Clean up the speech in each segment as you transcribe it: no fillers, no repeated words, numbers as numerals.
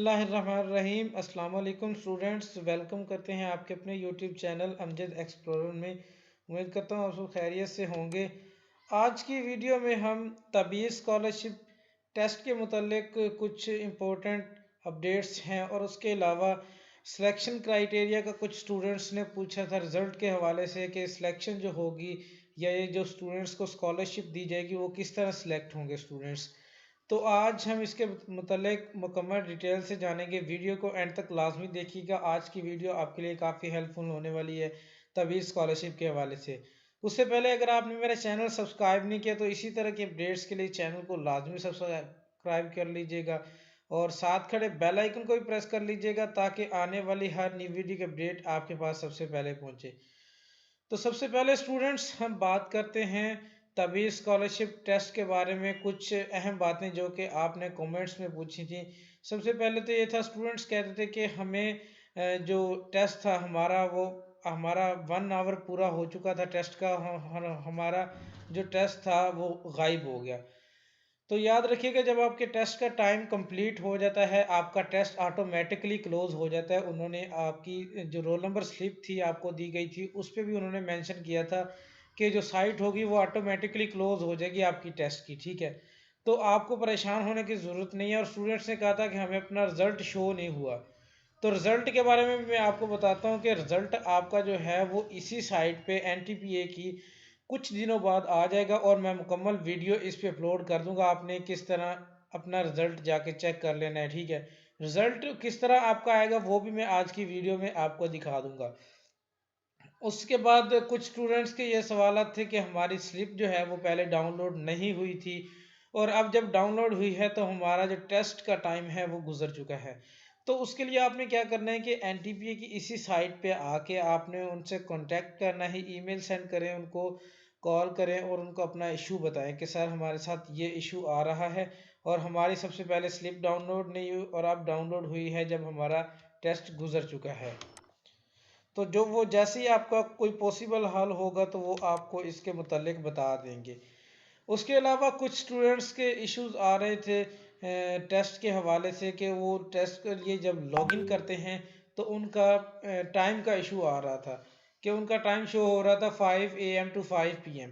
बिस्मिल्लाहिर्रहमानिर्रहीम। अस्सलाम वालेकुम स्टूडेंट्स, वेलकम करते हैं आपके अपने यूट्यूब चैनल अमजद एक्सप्लोरर में। उम्मीद करता हूँ आप सब खैरियत से होंगे। आज की वीडियो में हम तबीयत स्कॉलरशिप टेस्ट के मुतालिक कुछ इम्पोर्टेंट अपडेट्स हैं और उसके अलावा सिलेक्शन क्राइटेरिया का कुछ स्टूडेंट्स ने पूछा था रिज़ल्ट के हवाले से कि सिलेक्शन जो होगी या ये जो स्टूडेंट्स को स्कॉलरशिप दी जाएगी वो किस तरह सिलेक्ट होंगे स्टूडेंट्स। तो आज हम इसके मुतल्लिक मुकम्मल डिटेल से जानेंगे। वीडियो को एंड तक लाजमी देखिएगा। आज की वीडियो आपके लिए काफ़ी हेल्पफुल होने वाली है तभी स्कॉलरशिप के हवाले से। उससे पहले अगर आपने मेरा चैनल सब्सक्राइब नहीं किया तो इसी तरह के अपडेट्स के लिए चैनल को लाजमी सब्सक्राइब कर लीजिएगा और साथ खड़े बेल आइकन को भी प्रेस कर लीजिएगा ताकि आने वाली हर नई वीडियो की अपडेट आपके पास सबसे पहले पहुंचे। तो सबसे पहले स्टूडेंट्स हम बात करते हैं तभी स्कॉलरशिप टेस्ट के बारे में। कुछ अहम बातें जो कि आपने कमेंट्स में पूछी थी। सबसे पहले तो ये था, स्टूडेंट्स कहते थे कि हमें जो टेस्ट था हमारा 1 आवर पूरा हो चुका था टेस्ट का, हमारा जो टेस्ट था वो गायब हो गया। तो याद रखिएगा, जब आपके टेस्ट का टाइम कंप्लीट हो जाता है आपका टेस्ट ऑटोमेटिकली क्लोज हो जाता है। उन्होंने आपकी जो रोल नंबर स्लिप थी आपको दी गई थी उस पर भी उन्होंने मेंशन किया था कि जो साइट होगी वो ऑटोमेटिकली क्लोज हो जाएगी आपकी टेस्ट की, ठीक है। तो आपको परेशान होने की ज़रूरत नहीं है। और स्टूडेंट्स ने कहा था कि हमें अपना रिज़ल्ट शो नहीं हुआ। तो रिज़ल्ट के बारे में भी मैं आपको बताता हूँ कि रिज़ल्ट आपका जो है वो इसी साइट पे NTPA की कुछ दिनों बाद आ जाएगा और मैं मुकम्मल वीडियो इस पे अपलोड कर दूंगा। आपने किस तरह अपना रिज़ल्ट जाके चेक कर लेना है, ठीक है। रिज़ल्ट किस तरह आपका आएगा वो भी मैं आज की वीडियो में आपको दिखा दूंगा। उसके बाद कुछ स्टूडेंट्स के ये सवाल थे कि हमारी स्लिप जो है वो पहले डाउनलोड नहीं हुई थी और अब जब डाउनलोड हुई है तो हमारा जो टेस्ट का टाइम है वो गुजर चुका है। तो उसके लिए आपने क्या करना है कि NTPA की इसी साइट पे आके आपने उनसे कांटेक्ट करना है, ईमेल सेंड करें उनको, कॉल करें और उनको अपना इशू बताएं कि सर हमारे साथ ये इशू आ रहा है और हमारी सबसे पहले स्लिप डाउनलोड नहीं हुई और अब डाउनलोड हुई है जब हमारा टेस्ट गुजर चुका है। तो जो वो जैसे ही आपका कोई पॉसिबल हल होगा तो वो आपको इसके मुतालिक बता देंगे। उसके अलावा कुछ स्टूडेंट्स के इश्यूज आ रहे थे टेस्ट के हवाले से कि वो टेस्ट के लिए जब लॉगिन करते हैं तो उनका टाइम का इशू आ रहा था कि उनका टाइम शो हो रहा था 5 AM टू 5 PM।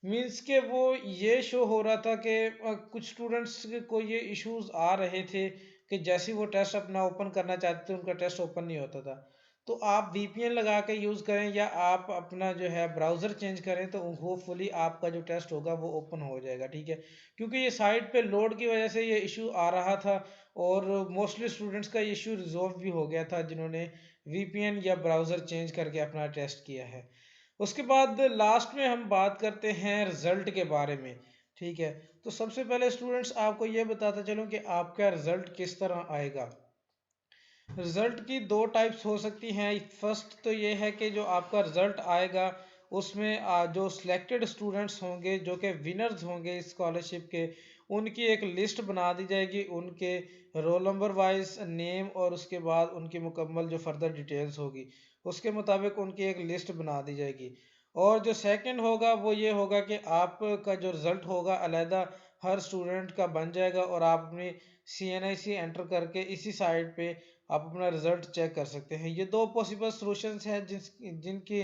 मीन्स के वो ये शो हो रहा था कि कुछ स्टूडेंट्स को ये इश्यूज आ रहे थे कि जैसे ही वो टेस्ट अपना ओपन करना चाहते थे उनका टेस्ट ओपन नहीं होता था। तो आप VPN लगा के यूज़ करें या आप अपना जो है ब्राउज़र चेंज करें तो होपफुली आपका जो टेस्ट होगा वो ओपन हो जाएगा, ठीक है। क्योंकि ये साइट पे लोड की वजह से ये इशू आ रहा था और मोस्टली स्टूडेंट्स का ये इशू रिजॉल्व भी हो गया था जिन्होंने VPN या ब्राउज़र चेंज करके अपना टेस्ट किया है। उसके बाद लास्ट में हम बात करते हैं रिजल्ट के बारे में, ठीक है। तो सबसे पहले स्टूडेंट्स आपको ये बताता चलूं कि आपका रिजल्ट किस तरह आएगा। रिजल्ट की दो टाइप्स हो सकती हैं। फर्स्ट तो ये है कि जो आपका रिजल्ट आएगा उसमें जो सिलेक्टेड स्टूडेंट्स होंगे जो कि विनर्स होंगे इस स्कॉलरशिप के, उनकी एक लिस्ट बना दी जाएगी उनके रोल नंबर वाइज नेम और उसके बाद उनकी मुकम्मल जो फर्दर डिटेल्स होगी उसके मुताबिक उनकी एक लिस्ट बना दी जाएगी। और जो सेकंड होगा वो ये होगा कि आपका जो रिज़ल्ट होगा अलहदा हर स्टूडेंट का बन जाएगा और आप अपनी CNIC एंटर करके इसी साइट पे आप अपना रिजल्ट चेक कर सकते हैं। ये दो पॉसिबल सॉल्यूशंस हैं जिनकी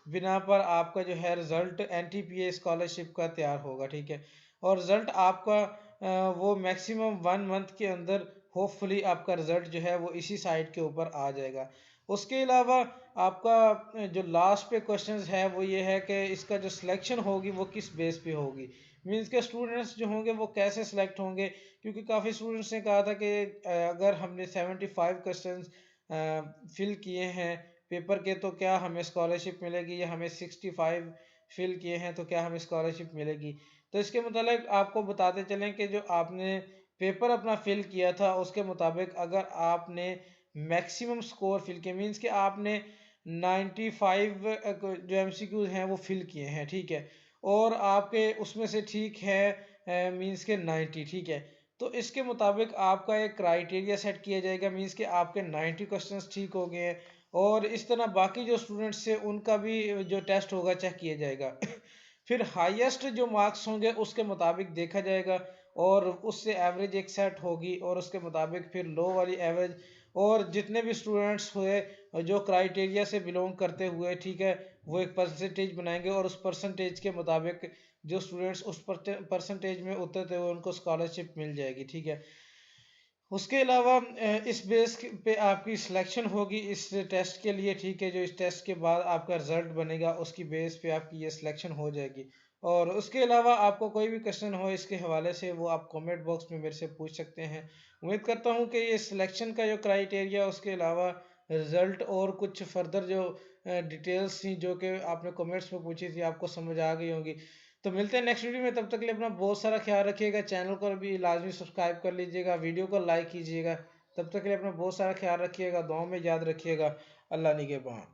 बिना पर आपका जो है रिजल्ट NTPA स्कॉलरशिप का तैयार होगा, ठीक है। और रिजल्ट आपका वो मैक्सिमम 1 मंथ के अंदर होपफुली आपका रिजल्ट जो है वो इसी साइट के ऊपर आ जाएगा। उसके अलावा आपका जो लास्ट पे क्वेश्चंस है वो ये है कि इसका जो सिलेक्शन होगी वो किस बेस पे होगी। मीन्स के स्टूडेंट्स जो होंगे वो कैसे सिलेक्ट होंगे, क्योंकि काफ़ी स्टूडेंट्स ने कहा था कि अगर हमने 75 क्वेश्चन फिल किए हैं पेपर के तो क्या हमें स्कॉलरशिप मिलेगी, या हमें 65 फिल किए हैं तो क्या हमें स्कॉलरशिप मिलेगी। तो इसके मुताबिक आपको बताते चलें कि जो आपने पेपर अपना फिल किया था उसके मुताबिक अगर आपने मैक्सिमम स्कोर फिल किया, मीन्स कि आपने 95 जो MCQs हैं वो फिल किए हैं, ठीक है। और आपके उसमें से ठीक है मीन्स के 90, ठीक है। तो इसके मुताबिक आपका एक क्राइटेरिया सेट किया जाएगा, मीन्स के आपके 90 क्वेश्चंस ठीक हो गए हैं और इस तरह बाकी जो स्टूडेंट्स हैं उनका भी जो टेस्ट होगा चेक किया जाएगा। फिर हाईएस्ट जो मार्क्स होंगे उसके मुताबिक देखा जाएगा और उससे एवरेज एक सेट होगी और उसके मुताबिक फिर लो वाली एवरेज, और जितने भी स्टूडेंट्स हुए जो क्राइटेरिया से बिलोंग करते हुए, ठीक है, वो एक परसेंटेज बनाएंगे और उस परसेंटेज के मुताबिक जो स्टूडेंट्स उस परसेंटेज में उतरते हुए उनको स्कॉलरशिप मिल जाएगी, ठीक है। उसके अलावा इस बेस पे आपकी सिलेक्शन होगी इस टेस्ट के लिए, ठीक है। जो इस टेस्ट के बाद आपका रिजल्ट बनेगा उसकी बेस पे आपकी ये सिलेक्शन हो जाएगी। और उसके अलावा आपको कोई भी क्वेश्चन हो इसके हवाले से वो आप कमेंट बॉक्स में मेरे से पूछ सकते हैं। उम्मीद करता हूँ कि ये सिलेक्शन का जो क्राइटेरिया, उसके अलावा रिजल्ट और कुछ फर्दर जो डिटेल्स थी जो कि आपने कमेंट्स में पूछी थी, आपको समझ आ गई होंगी। तो मिलते हैं नेक्स्ट वीडियो में, तब तक के लिए अपना बहुत सारा ख्याल रखिएगा। चैनल को भी लाजमी सब्सक्राइब कर लीजिएगा, वीडियो को लाइक कीजिएगा। तब तक के लिए अपना बहुत सारा ख्याल रखिएगा, दुआ में याद रखिएगा। अल्लाह निगहबान।